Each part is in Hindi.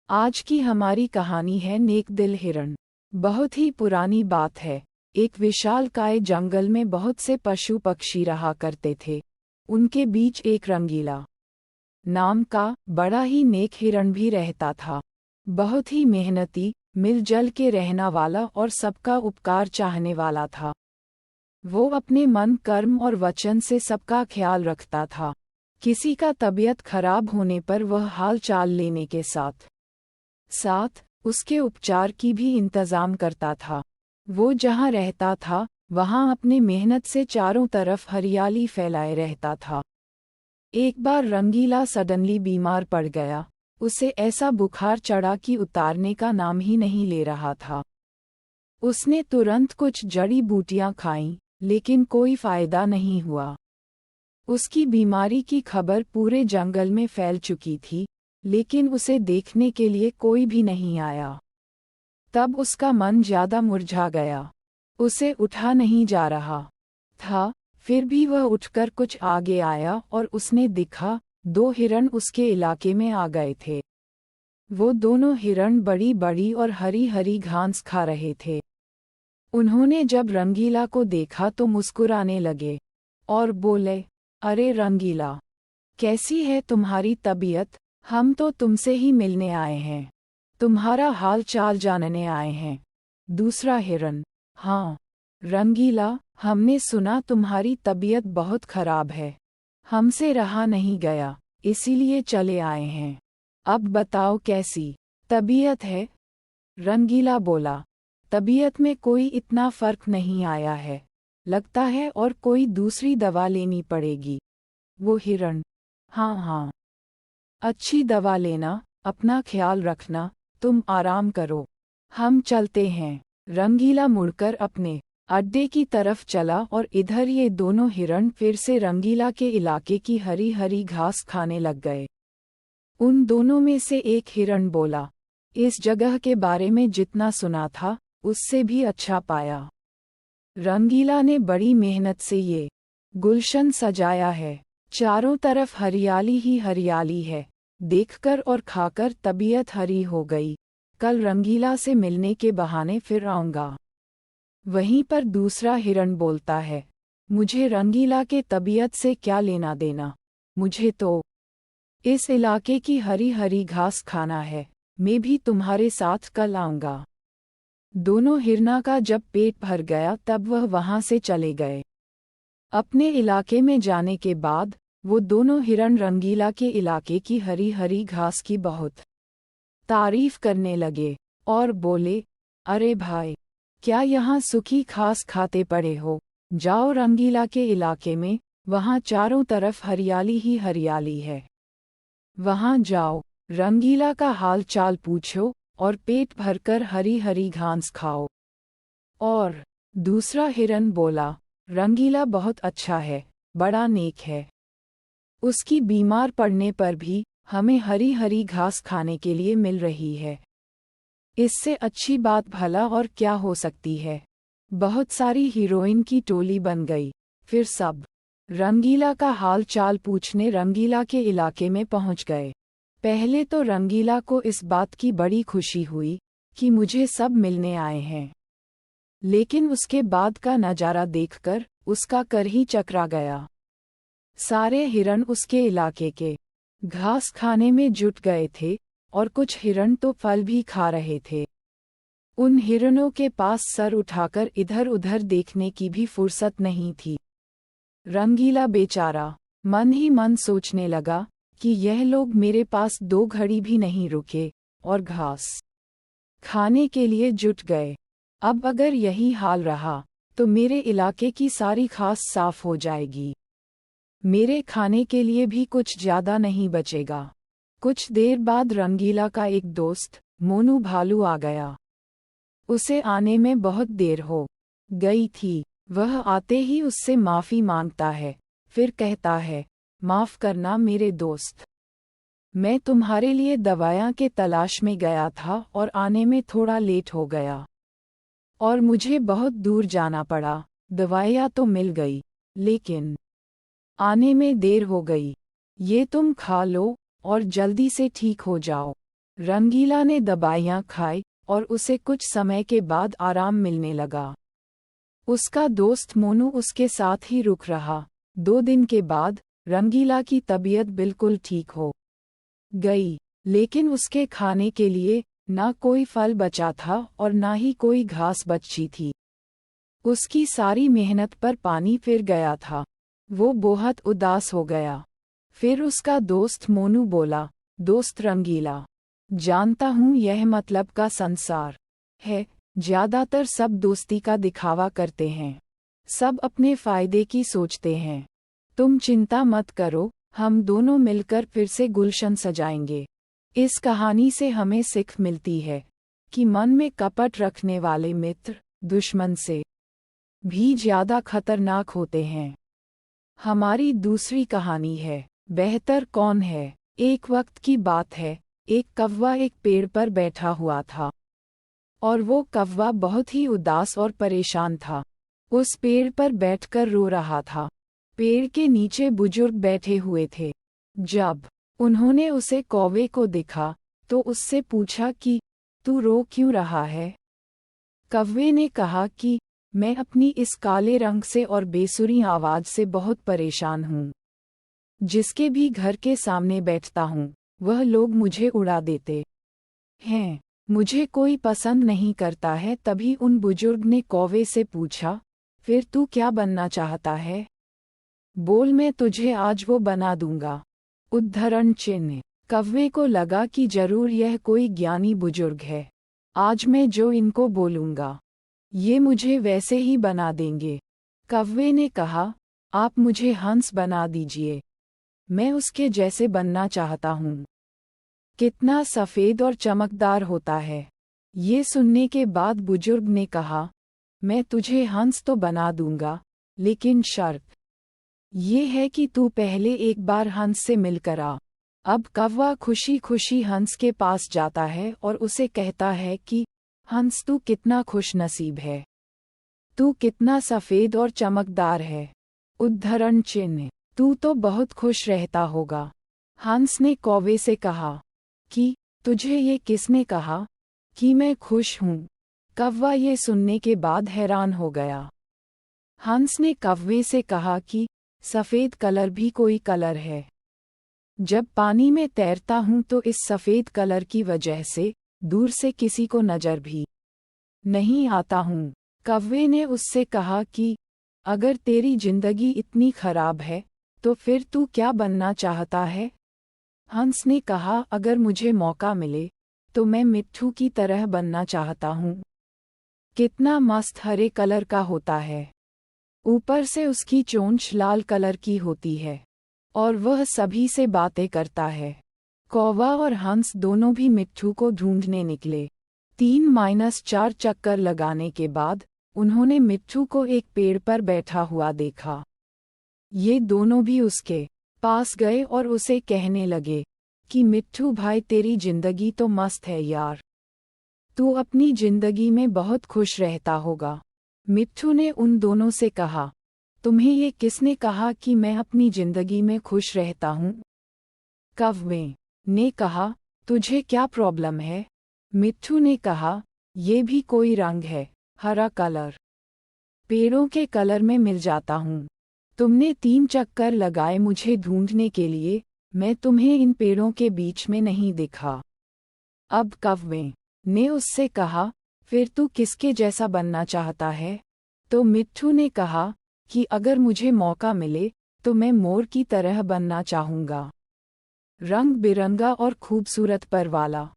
आज की हमारी कहानी है नेक दिल हिरण। बहुत ही पुरानी बात है। एक विशालकाय जंगल में बहुत से पशु पक्षी रहा करते थे। उनके बीच एक रंगीला नाम का बड़ा ही नेक हिरण भी रहता था। बहुत ही मेहनती, मिलजुल के रहना वाला और सबका उपकार चाहने वाला था। वो अपने मन, कर्म और वचन से सबका ख्याल रखता था। किसी का तबीयत खराब होने पर वह हाल चाल लेने के साथ साथ उसके उपचार की भी इंतजाम करता था। वो जहाँ रहता था वहाँ अपने मेहनत से चारों तरफ हरियाली फैलाए रहता था। एक बार रंगीला सडनली बीमार पड़ गया। उसे ऐसा बुखार चढ़ा कि उतारने का नाम ही नहीं ले रहा था। उसने तुरंत कुछ जड़ी बूटियां खाईं, लेकिन कोई फायदा नहीं हुआ। उसकी बीमारी की खबर पूरे जंगल में फैल चुकी थी, लेकिन उसे देखने के लिए कोई भी नहीं आया। तब उसका मन ज्यादा मुरझा गया। उसे उठा नहीं जा रहा था। फिर भी वह उठकर कुछ आगे आया और उसने देखा, दो हिरण उसके इलाके में आ गए थे। वो दोनों हिरण बड़ी बड़ी और हरी हरी घास खा रहे थे। उन्होंने जब रंगीला को देखा तो मुस्कुराने लगे और बोले, अरे रंगीला, कैसी है तुम्हारी तबीयत? हम तो तुमसे ही मिलने आए हैं। तुम्हारा हाल चाल जानने आए हैं। दूसरा हिरन, हाँ रंगीला, हमने सुना तुम्हारी तबीयत बहुत खराब है। हमसे रहा नहीं गया, इसीलिए चले आए हैं। अब बताओ कैसी तबीयत है? रंगीला बोला, तबीयत में कोई इतना फर्क नहीं आया है, लगता है और कोई दूसरी दवा लेनी पड़ेगी। वो हिरण, हाँ, अच्छी दवा लेना, अपना ख्याल रखना, तुम आराम करो, हम चलते हैं। रंगीला मुड़कर अपने अड्डे की तरफ चला और इधर ये दोनों हिरण फिर से रंगीला के इलाके की हरी हरी घास खाने लग गए। उन दोनों में से एक हिरण बोला, इस जगह के बारे में जितना सुना था उससे भी अच्छा पाया। रंगीला ने बड़ी मेहनत से ये गुलशन सजाया है। चारों तरफ हरियाली ही हरियाली है। देखकर और खाकर तबीयत हरी हो गई। कल रंगीला से मिलने के बहाने फिर आऊंगा। वहीं पर दूसरा हिरण बोलता है, मुझे रंगीला के तबीयत से क्या लेना देना, मुझे तो इस इलाके की हरी हरी घास खाना है। मैं भी तुम्हारे साथ कल आऊंगा। दोनों हिरणा का जब पेट भर गया तब वह वहां से चले गए। अपने इलाके में जाने के बाद वो दोनों हिरण रंगीला के इलाके की हरी हरी घास की बहुत तारीफ करने लगे और बोले, अरे भाई, क्या यहाँ सूखी घास खाते पड़े हो? जाओ रंगीला के इलाके में, वहाँ चारों तरफ हरियाली ही हरियाली है। वहाँ जाओ, रंगीला का हाल चाल पूछो और पेट भरकर हरी हरी घास खाओ। और दूसरा हिरन बोला, रंगीला बहुत अच्छा है, बड़ा नेक है। उसकी बीमार पड़ने पर भी हमें हरी हरी घास खाने के लिए मिल रही है। इससे अच्छी बात भला और क्या हो सकती है। बहुत सारी हीरोइन की टोली बन गई। फिर सब रंगीला का हाल चाल पूछने रंगीला के इलाके में पहुंच गए। पहले तो रंगीला को इस बात की बड़ी खुशी हुई कि मुझे सब मिलने आए हैं, लेकिन उसके बाद का नज़ारा देखकर उसका कर ही चकरा गया। सारे हिरण उसके इलाके के घास खाने में जुट गए थे और कुछ हिरण तो फल भी खा रहे थे। उन हिरणों के पास सर उठाकर इधर उधर देखने की भी फुर्सत नहीं थी। रंगीला बेचारा मन ही मन सोचने लगा कि यह लोग मेरे पास 2 घड़ी भी नहीं रुके और घास खाने के लिए जुट गए। अब अगर यही हाल रहा तो मेरे इलाके की सारी घास साफ हो जाएगी। मेरे खाने के लिए भी कुछ ज्यादा नहीं बचेगा। कुछ देर बाद रंगीला का एक दोस्त मोनू भालू आ गया। उसे आने में बहुत देर हो गई थी। वह आते ही उससे माफी मांगता है, फिर कहता है, माफ करना मेरे दोस्त, मैं तुम्हारे लिए दवाइयाँ के तलाश में गया था और आने में थोड़ा लेट हो गया और मुझे बहुत दूर जाना पड़ा। दवाइयाँ तो मिल गई, लेकिन आने में देर हो गई। ये तुम खा लो और जल्दी से ठीक हो जाओ। रंगीला ने दवाइयाँ खाई और उसे कुछ समय के बाद आराम मिलने लगा। उसका दोस्त मोनू उसके साथ ही रुक रहा। 2 दिन के बाद रंगीला की तबीयत बिल्कुल ठीक हो गई, लेकिन उसके खाने के लिए ना कोई फल बचा था और ना ही कोई घास बची थी। उसकी सारी मेहनत पर पानी फिर गया था। वो बहुत उदास हो गया। फिर उसका दोस्त मोनू बोला, दोस्त रंगीला, जानता हूँ यह मतलब का संसार है, ज्यादातर सब दोस्ती का दिखावा करते हैं, सब अपने फायदे की सोचते हैं। तुम चिंता मत करो, हम दोनों मिलकर फिर से गुलशन सजाएंगे। इस कहानी से हमें सीख मिलती है कि मन में कपट रखने वाले मित्र दुश्मन से भी ज्यादा खतरनाक होते हैं। हमारी दूसरी कहानी है, बेहतर कौन है। एक वक्त की बात है, एक कौवा एक पेड़ पर बैठा हुआ था और वो कौवा बहुत ही उदास और परेशान था। उस पेड़ पर बैठकर रो रहा था। पेड़ के नीचे बुजुर्ग बैठे हुए थे। जब उन्होंने उसे कौवे को देखा तो उससे पूछा कि तू रो क्यों रहा है। कौवे ने कहा कि मैं अपनी इस काले रंग से और बेसुरी आवाज से बहुत परेशान हूँ। जिसके भी घर के सामने बैठता हूँ वह लोग मुझे उड़ा देते हैं, मुझे कोई पसंद नहीं करता है। तभी उन बुजुर्ग ने कौवे से पूछा, फिर तू क्या बनना चाहता है? बोल, मैं तुझे आज वो बना दूंगा। उद्धरण चिन्ह। कौवे को लगा कि जरूर यह कोई ज्ञानी बुजुर्ग है। आज मैं जो इनको बोलूंगा ये मुझे वैसे ही बना देंगे। कौवे ने कहा, आप मुझे हंस बना दीजिए, मैं उसके जैसे बनना चाहता हूँ। कितना सफ़ेद और चमकदार होता है। ये सुनने के बाद बुजुर्ग ने कहा, मैं तुझे हंस तो बना दूंगा, लेकिन शर्त ये है कि तू पहले एक बार हंस से मिलकर आ। अब कौवा खुशी खुशी हंस के पास जाता है और उसे कहता है कि हंस, तू कितना खुश नसीब है, तू कितना सफ़ेद और चमकदार है। उद्धरण चिन्ह। तू तो बहुत खुश रहता होगा। हंस ने कौवे से कहा कि तुझे ये किसने कहा कि मैं खुश हूँ। कौवा ये सुनने के बाद हैरान हो गया। हंस ने कौवे से कहा कि सफ़ेद कलर भी कोई कलर है। जब पानी में तैरता हूँ तो इस सफ़ेद कलर की वजह से दूर से किसी को नजर भी नहीं आता हूँ। कौवे ने उससे कहा कि अगर तेरी जिंदगी इतनी खराब है तो फिर तू क्या बनना चाहता है? हंस ने कहा, अगर मुझे मौका मिले तो मैं मिट्ठू की तरह बनना चाहता हूँ। कितना मस्त हरे कलर का होता है, ऊपर से उसकी चोंच लाल कलर की होती है और वह सभी से बातें करता है। कौवा और हंस दोनों भी मिट्ठू को ढूंढने निकले। 3-4 चक्कर लगाने के बाद उन्होंने मिट्ठू को एक पेड़ पर बैठा हुआ देखा। ये दोनों भी उसके पास गए और उसे कहने लगे कि मिट्ठू भाई, तेरी जिंदगी तो मस्त है यार, तू अपनी जिंदगी में बहुत खुश रहता होगा। मिट्ठू ने उन दोनों से कहा, तुम्हें ये किसने कहा कि मैं अपनी जिंदगी में खुश रहता हूँ? कौवे ने कहा, तुझे क्या प्रॉब्लम है? मिट्ठू ने कहा, ये भी कोई रंग है, हरा कलर। पेड़ों के कलर में मिल जाता हूँ। तुमने 3 चक्कर लगाए मुझे ढूंढने के लिए, मैं तुम्हें इन पेड़ों के बीच में नहीं दिखा। अब कौवे ने उससे कहा, फिर तू किसके जैसा बनना चाहता है? तो मिट्ठू ने कहा कि अगर मुझे मौका मिले तो मैं मोर की तरह बनना चाहूँगा, रंग बिरंगा और खूबसूरत पर वाला।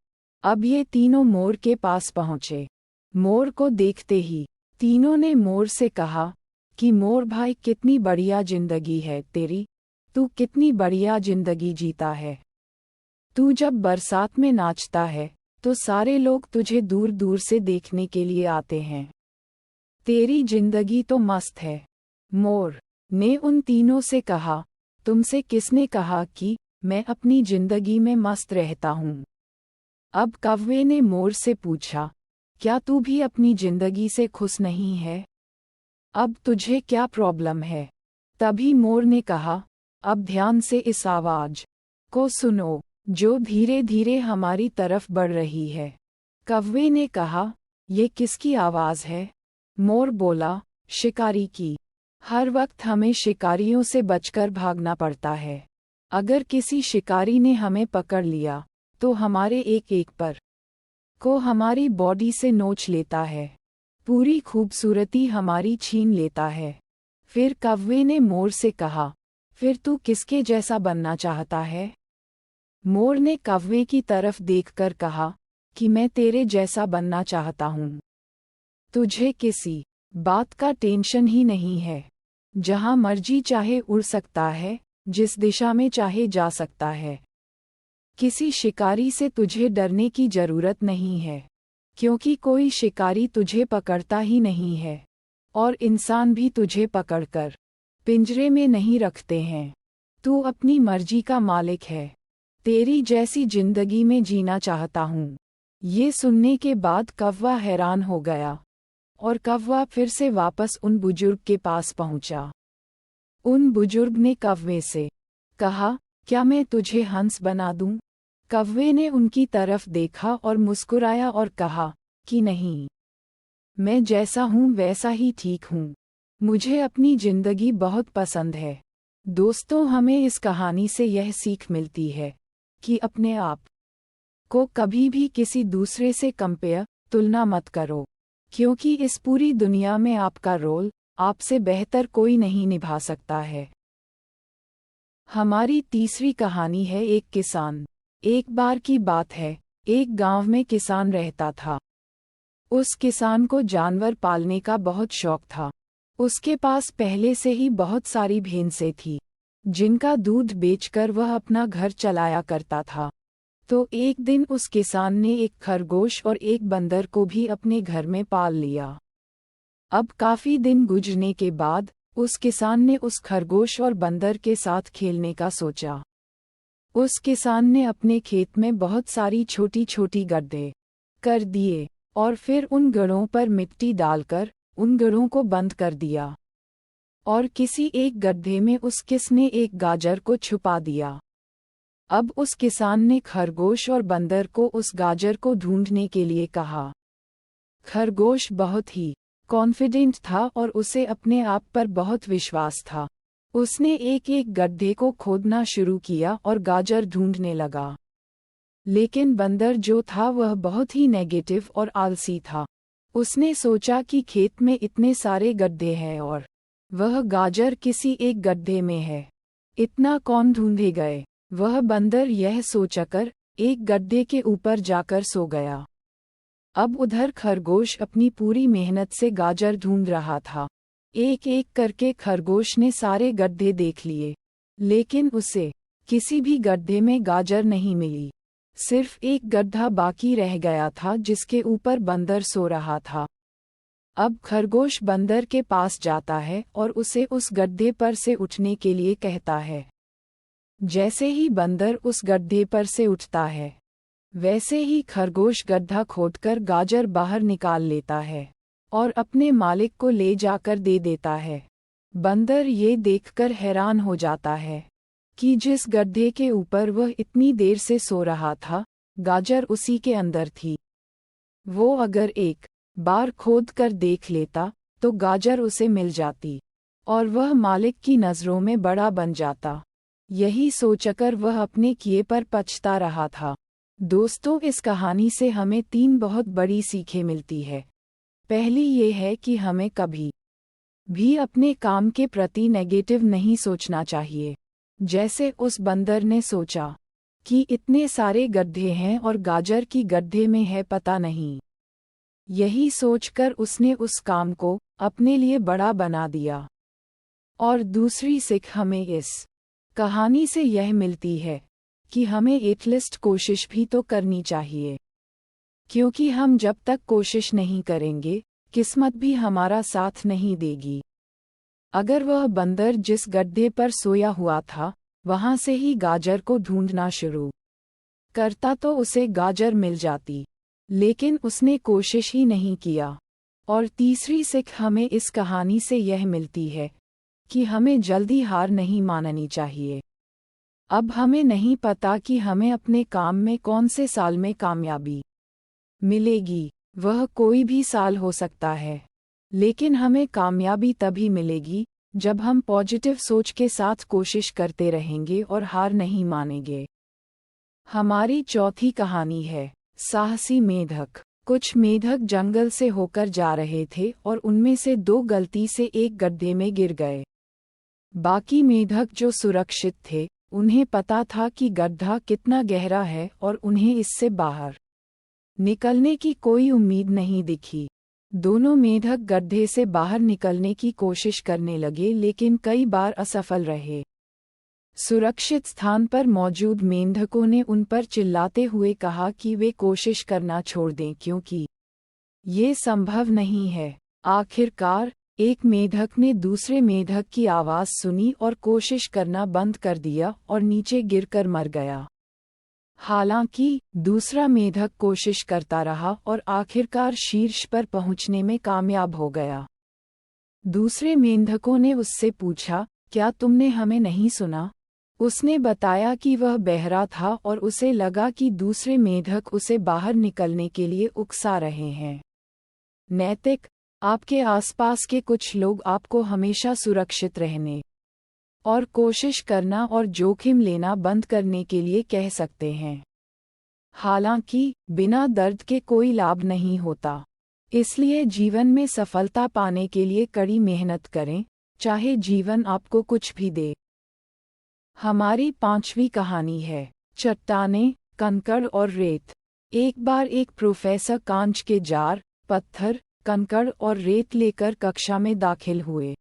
अब ये तीनों मोर के पास पहुँचे। मोर को देखते ही तीनों ने मोर से कहा कि मोर भाई, कितनी बढ़िया जिंदगी है तेरी, तू कितनी बढ़िया जिंदगी जीता है। तू जब बरसात में नाचता है तो सारे लोग तुझे दूर दूर से देखने के लिए आते हैं। तेरी जिंदगी तो मस्त है। मोर ने उन तीनों से कहा, तुमसे किसने कहा कि मैं अपनी जिंदगी में मस्त रहता हूँ? अब कौवे ने मोर से पूछा, क्या तू भी अपनी जिंदगी से खुश नहीं है? अब तुझे क्या प्रॉब्लम है? तभी मोर ने कहा, अब ध्यान से इस आवाज को सुनो। जो धीरे धीरे हमारी तरफ बढ़ रही है। कौवे ने कहा, ये किसकी आवाज़ है? मोर बोला, शिकारी की। हर वक्त हमें शिकारियों से बचकर भागना पड़ता है। अगर किसी शिकारी ने हमें पकड़ लिया तो हमारे एक एक पर को हमारी बॉडी से नोच लेता है, पूरी खूबसूरती हमारी छीन लेता है। फिर कौवे ने मोर से कहा, फिर तू किसके जैसा बनना चाहता है? मोर ने कौवे की तरफ देखकर कहा कि मैं तेरे जैसा बनना चाहता हूँ। तुझे किसी बात का टेंशन ही नहीं है। जहाँ मर्जी चाहे उड़ सकता है, जिस दिशा में चाहे जा सकता है। किसी शिकारी से तुझे डरने की जरूरत नहीं है, क्योंकि कोई शिकारी तुझे पकड़ता ही नहीं है, और इंसान भी तुझे पकड़कर पिंजरे में नहीं रखते हैं। तू अपनी मर्जी का मालिक है। तेरी जैसी जिंदगी में जीना चाहता हूँ। ये सुनने के बाद कौवा हैरान हो गया, और कौवा फिर से वापस उन बुजुर्ग के पास पहुंचा। उन बुजुर्ग ने कौवे से कहा, क्या मैं तुझे हंस बना दूं? कौवे ने उनकी तरफ देखा और मुस्कुराया और कहा कि नहीं, मैं जैसा हूँ वैसा ही ठीक हूँ। मुझे अपनी जिंदगी बहुत पसंद है। दोस्तों, हमें इस कहानी से यह सीख मिलती है कि अपने आप को कभी भी किसी दूसरे से तुलना मत करो, क्योंकि इस पूरी दुनिया में आपका रोल आपसे बेहतर कोई नहीं निभा सकता है। हमारी तीसरी कहानी है एक किसान। एक बार की बात है, एक गांव में किसान रहता था। उस किसान को जानवर पालने का बहुत शौक था। उसके पास पहले से ही बहुत सारी भैंसें थी, जिनका दूध बेचकर वह अपना घर चलाया करता था। तो एक दिन उस किसान ने एक खरगोश और एक बंदर को भी अपने घर में पाल लिया। अब काफी दिन गुजरने के बाद उस किसान ने उस खरगोश और बंदर के साथ खेलने का सोचा। उस किसान ने अपने खेत में बहुत सारी छोटी छोटी गड्ढे कर दिए और फिर उन गड्ढों पर मिट्टी डालकर उन गड्ढों को बंद कर दिया, और किसी एक गड्ढे में उस किसने एक गाजर को छुपा दिया। अब उस किसान ने खरगोश और बंदर को उस गाजर को ढूंढने के लिए कहा। खरगोश बहुत ही कॉन्फिडेंट था और उसे अपने आप पर बहुत विश्वास था। उसने एक एक गड्ढे को खोदना शुरू किया और गाजर ढूंढने लगा। लेकिन बंदर जो था वह बहुत ही नेगेटिव और आलसी था। उसने सोचा कि खेत में इतने सारे गड्ढे हैं और वह गाजर किसी एक गड्ढे में है, इतना कौन ढूंढे गए। वह बंदर यह सोचकर एक गड्ढे के ऊपर जाकर सो गया। अब उधर खरगोश अपनी पूरी मेहनत से गाजर ढूंढ रहा था। एक एक करके खरगोश ने सारे गड्ढे देख लिए, लेकिन उसे किसी भी गड्ढे में गाजर नहीं मिली। सिर्फ एक गड्ढा बाकी रह गया था जिसके ऊपर बंदर सो रहा था। अब खरगोश बंदर के पास जाता है और उसे उस गड्ढे पर से उठने के लिए कहता है। जैसे ही बंदर उस गड्ढे पर से उठता है, वैसे ही खरगोश गड्ढा खोदकर गाजर बाहर निकाल लेता है और अपने मालिक को ले जाकर दे देता है। बंदर ये देखकर हैरान हो जाता है कि जिस गड्ढे के ऊपर वह इतनी देर से सो रहा था, गाजर उसी के अंदर थी। वो अगर एक बार खोद कर देख लेता तो गाजर उसे मिल जाती और वह मालिक की नज़रों में बड़ा बन जाता। यही सोचकर वह अपने किए पर पछता रहा था। दोस्तों, इस कहानी से हमें 3 बहुत बड़ी सीखें मिलती है। पहली ये है कि हमें कभी भी अपने काम के प्रति नेगेटिव नहीं सोचना चाहिए। जैसे उस बंदर ने सोचा कि इतने सारे गड्ढे हैं और गाजर की गड्ढे में है पता नहीं। यही सोचकर उसने उस काम को अपने लिए बड़ा बना दिया। और दूसरी सीख हमें इस कहानी से यह मिलती है कि हमें एटलीस्ट कोशिश भी तो करनी चाहिए, क्योंकि हम जब तक कोशिश नहीं करेंगे, किस्मत भी हमारा साथ नहीं देगी। अगर वह बंदर जिस गड्ढे पर सोया हुआ था, वहां से ही गाजर को ढूंढना शुरू करता तो उसे गाजर मिल जाती, लेकिन उसने कोशिश ही नहीं किया। और तीसरी सीख हमें इस कहानी से यह मिलती है कि हमें जल्दी हार नहीं माननी चाहिए। अब हमें नहीं पता कि हमें अपने काम में कौन से साल में कामयाबी मिलेगी। वह कोई भी साल हो सकता है, लेकिन हमें कामयाबी तभी मिलेगी जब हम पॉजिटिव सोच के साथ कोशिश करते रहेंगे और हार नहीं मानेंगे। हमारी चौथी कहानी है साहसी मेढक। कुछ मेढक जंगल से होकर जा रहे थे और उनमें से 2 गलती से एक गड्ढे में गिर गए। बाकी मेढक जो सुरक्षित थे, उन्हें पता था कि गड्ढा कितना गहरा है और उन्हें इससे बाहर निकलने की कोई उम्मीद नहीं दिखी। दोनों मेढक गड्ढे से बाहर निकलने की कोशिश करने लगे, लेकिन कई बार असफल रहे। सुरक्षित स्थान पर मौजूद मेंढकों ने उन पर चिल्लाते हुए कहा कि वे कोशिश करना छोड़ दें क्योंकि ये संभव नहीं है। आखिरकार एक मेढक ने दूसरे मेढक की आवाज़ सुनी और कोशिश करना बंद कर दिया और नीचे गिरकर मर गया। हालांकि दूसरा मेढक कोशिश करता रहा और आखिरकार शीर्ष पर पहुंचने में कामयाब हो गया। दूसरे मेंढकों ने उससे पूछा, क्या तुमने हमें नहीं सुना? उसने बताया कि वह बहरा था और उसे लगा कि दूसरे मेढक उसे बाहर निकलने के लिए उकसा रहे हैं। नैतिक, आपके आसपास के कुछ लोग आपको हमेशा सुरक्षित रहने और कोशिश करना और जोखिम लेना बंद करने के लिए कह सकते हैं। हालांकि बिना दर्द के कोई लाभ नहीं होता। इसलिए जीवन में सफलता पाने के लिए कड़ी मेहनत करें, चाहे जीवन आपको कुछ भी दे। हमारी 5वीं कहानी है चट्टानें, कंकड़ और रेत। एक बार एक प्रोफेसर कांच के जार, पत्थर, कंकड़ और रेत लेकर कक्षा में दाखिल हुए।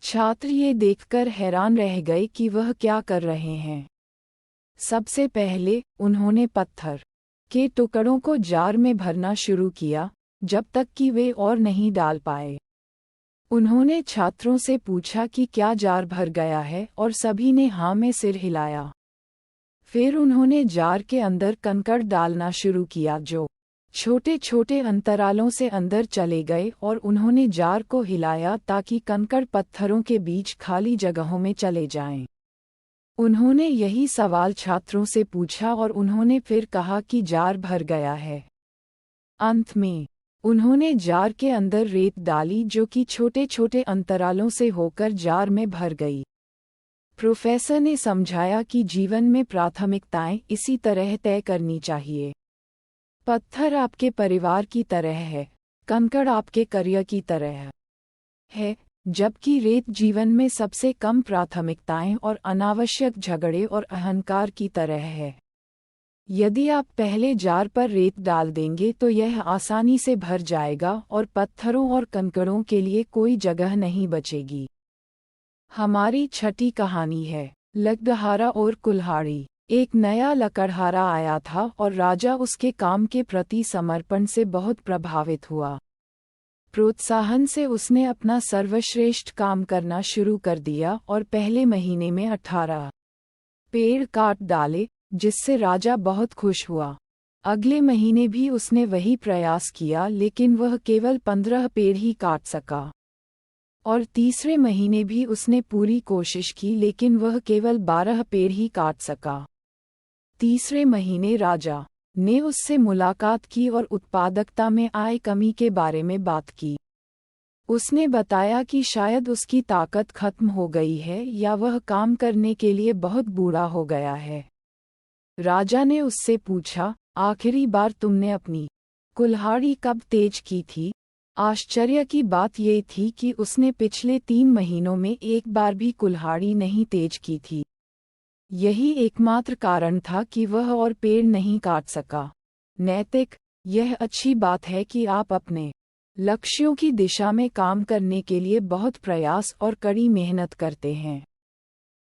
छात्र ये देखकर हैरान रह गए कि वह क्या कर रहे हैं। सबसे पहले उन्होंने पत्थर के टुकड़ों को जार में भरना शुरू किया, जब तक कि वे और नहीं डाल पाए। उन्होंने छात्रों से पूछा कि क्या जार भर गया है और सभी ने हाँ में सिर हिलाया। फिर उन्होंने जार के अंदर कंकड़ डालना शुरू किया जो छोटे छोटे अंतरालों से अंदर चले गए और उन्होंने जार को हिलाया ताकि कंकड़ पत्थरों के बीच खाली जगहों में चले जाएं। उन्होंने यही सवाल छात्रों से पूछा और उन्होंने फिर कहा कि जार भर गया है। अंत में उन्होंने जार के अंदर रेत डाली जो कि छोटे छोटे अंतरालों से होकर जार में भर गई। प्रोफेसर ने समझाया कि जीवन में प्राथमिकताएं इसी तरह तय करनी चाहिए। पत्थर आपके परिवार की तरह है, कंकड़ आपके करियर की तरह है, जबकि रेत जीवन में सबसे कम प्राथमिकताएं और अनावश्यक झगड़े और अहंकार की तरह है। यदि आप पहले जार पर रेत डाल देंगे तो यह आसानी से भर जाएगा और पत्थरों और कंकड़ों के लिए कोई जगह नहीं बचेगी। हमारी 6ठी कहानी है लकड़हारा और कुल्हाड़ी। एक नया लकड़हारा आया था और राजा उसके काम के प्रति समर्पण से बहुत प्रभावित हुआ। प्रोत्साहन से उसने अपना सर्वश्रेष्ठ काम करना शुरू कर दिया और पहले महीने में 18 पेड़ काट डाले, जिससे राजा बहुत खुश हुआ। अगले महीने भी उसने वही प्रयास किया, लेकिन वह केवल 15 पेड़ ही काट सका। और तीसरे महीने भी उसने पूरी कोशिश की, लेकिन वह केवल 12 पेड़ ही काट सका। तीसरे महीने राजा ने उससे मुलाकात की और उत्पादकता में आए कमी के बारे में बात की। उसने बताया कि शायद उसकी ताकत खत्म हो गई है या वह काम करने के लिए बहुत बूढ़ा हो गया है। राजा ने उससे पूछा, आखिरी बार तुमने अपनी कुल्हाड़ी कब तेज की थी? आश्चर्य की बात ये थी कि उसने पिछले 3 महीनों में एक बार भी कुल्हाड़ी नहीं तेज की थी। यही एकमात्र कारण था कि वह और पेड़ नहीं काट सका। नैतिक, यह अच्छी बात है कि आप अपने लक्ष्यों की दिशा में काम करने के लिए बहुत प्रयास और कड़ी मेहनत करते हैं,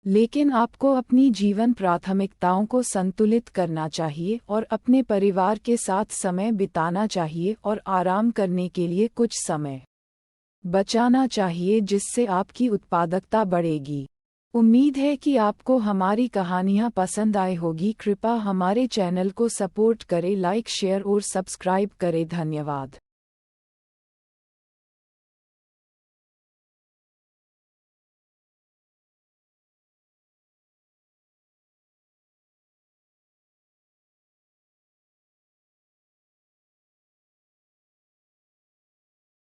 लेकिन आपको अपनी जीवन प्राथमिकताओं को संतुलित करना चाहिए और अपने परिवार के साथ समय बिताना चाहिए और आराम करने के लिए कुछ समय बचाना चाहिए, जिससे आपकी उत्पादकता बढ़ेगी। उम्मीद है कि आपको हमारी कहानियाँ पसंद आई होगी। कृपया हमारे चैनल को सपोर्ट करें, लाइक, शेयर और सब्सक्राइब करें। धन्यवाद।